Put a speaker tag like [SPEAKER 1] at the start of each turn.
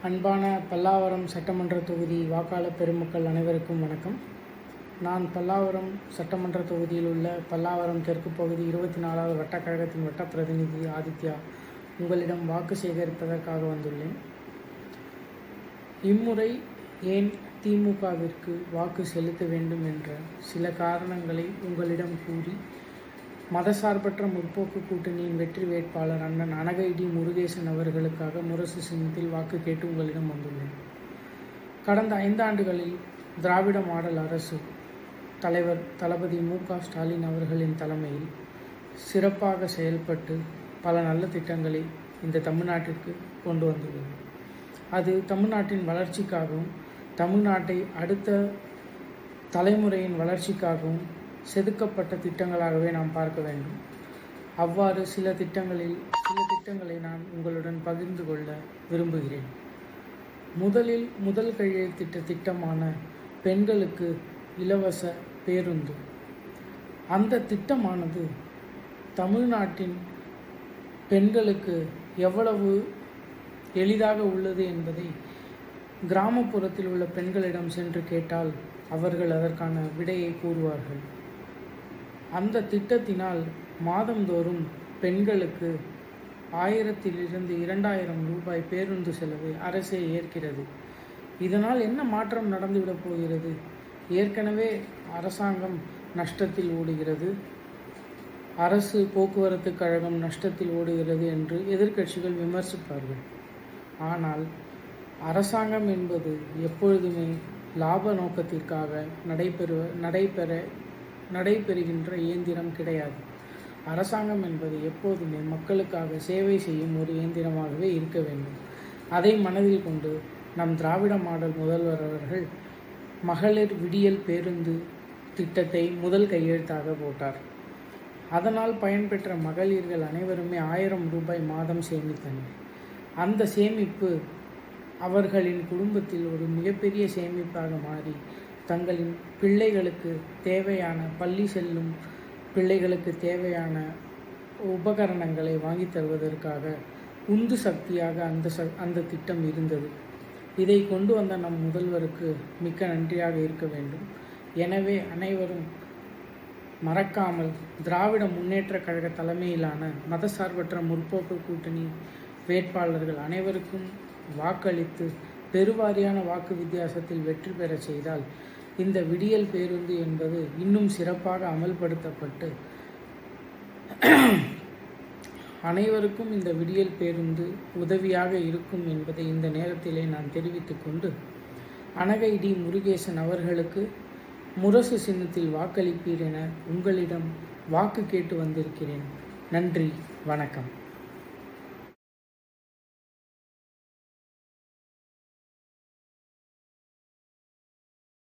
[SPEAKER 1] அன்பான பல்லாவரம் சட்டமன்ற தொகுதி வாக்காளர் பெருமக்கள் அனைவருக்கும் வணக்கம். நான் பல்லாவரம் சட்டமன்ற தொகுதியில் உள்ள பல்லாவரம் தெற்கு பகுதி 24வது வட்டக்கழகத்தின் வட்ட பிரதிநிதி ஆதித்யா உங்களிடம் வாக்கு சேகரிப்பதற்காக வந்துள்ளேன். இம்முறை ஏன் திமுகவிற்கு வாக்கு செலுத்த வேண்டும் என்ற சில காரணங்களை உங்களிடம் கூறி மதசார்பற்ற முற்போக்கு கூட்டணியின் வெற்றி வேட்பாளர் அண்ணன் அனகை முருகேசன் அவர்களுக்காக முரசு சின்னத்தில் வாக்கு கேட்டு உங்களிடம் வந்துள்ளேன். கடந்த 5 ஆண்டுகளில் திராவிட மாடல் அரசு தலைவர் தளபதி மு.க.ஸ்டாலின் அவர்களின் தலைமையில் சிறப்பாக செயல்பட்டு பல நல்ல திட்டங்களை இந்த தமிழ்நாட்டிற்கு கொண்டு வந்துள்ளது. அது தமிழ்நாட்டின் வளர்ச்சிக்காகவும் தமிழ்நாட்டை அடுத்த தலைமுறையின் வளர்ச்சிக்காகவும் செதுக்கப்பட்ட திட்டங்களாகவே நாம் பார்க்க வேண்டும். அவ்வாறு சில திட்டங்களை நான் உங்களுடன் பகிர்ந்து கொள்ள விரும்புகிறேன். முதல் கையெழுத்திட்ட திட்டமான பெண்களுக்கு இலவச பேருந்து. அந்த திட்டமானது தமிழ்நாட்டின் பெண்களுக்கு எவ்வளவு எளிதாக உள்ளது என்பதை கிராமப்புறத்தில் உள்ள பெண்களிடம் சென்று கேட்டால் அவர்கள் அதற்கான விடையை கூறுவார்கள். அந்த திட்டத்தினால் மாதந்தோறும் பெண்களுக்கு 1000 - 2000 ரூபாய் பேருந்து செலவை அரசே ஏற்கிறது. இதனால் என்ன மாற்றம் நடந்துவிடப் போகிறது? ஏற்கனவே அரசாங்கம் நஷ்டத்தில் ஓடுகிறது, அரசு போக்குவரத்து கழகம் நஷ்டத்தில் ஓடுகிறது என்று எதிர்க்கட்சிகள் விமர்சிப்பார்கள். ஆனால் அரசாங்கம் என்பது எப்பொழுதுமே லாப நோக்கத்திற்காக நடைபெறுகின்ற இயந்திரம் கிடையாது. அரசாங்கம் என்பது எப்போதுமே மக்களுக்காக சேவை செய்யும் ஒரு இயந்திரமாகவே இருக்க வேண்டும். அதை மனதில் கொண்டு நம் திராவிட மாடல் முதல்வர் அவர்கள் மகளிர் விடியல் பேருந்து திட்டத்தை முதல் கையெழுத்தாக போட்டார். அதனால் பயன்பெற்ற மகளிர்கள் அனைவருமே 1000 ரூபாய் மாதம் சேமித்தனர். அந்த சேமிப்பு அவர்களின் குடும்பத்தில் ஒரு மிகப்பெரிய சேமிப்பாக மாறி தங்களின் பிள்ளைகளுக்கு தேவையான பள்ளி செல்லும் பிள்ளைகளுக்கு தேவையான உபகரணங்களை வாங்கி தருவதற்காக உந்து சக்தியாக அந்த திட்டம் இருந்தது. இதை கொண்டு வந்த நம் முதல்வருக்கு மிக்க நன்றியாக இருக்க வேண்டும். எனவே அனைவரும் மறக்காமல் திராவிட முன்னேற்ற கழக தலைமையிலான மதசார்பற்ற முற்போக்கு கூட்டணி வேட்பாளர்கள் அனைவருக்கும் வாக்களித்து பெருவாரியான வாக்கு வித்தியாசத்தில் வெற்றி பெற செய்தால் இந்த விடியல் பேருந்து என்பது இன்னும் சிறப்பாக அமல்படுத்தப்பட்டு அனைவருக்கும் இந்த விடியல் பேருந்து உதவியாக இருக்கும் என்பதை இந்த நேரத்திலே நான் தெரிவித்துக் கொண்டு அனகை முருகேசன் அவர்களுக்கு முரசு சின்னத்தில் வாக்களிப்பீர் என உங்களிடம் வாக்கு கேட்டு வந்திருக்கிறேன். நன்றி, வணக்கம்.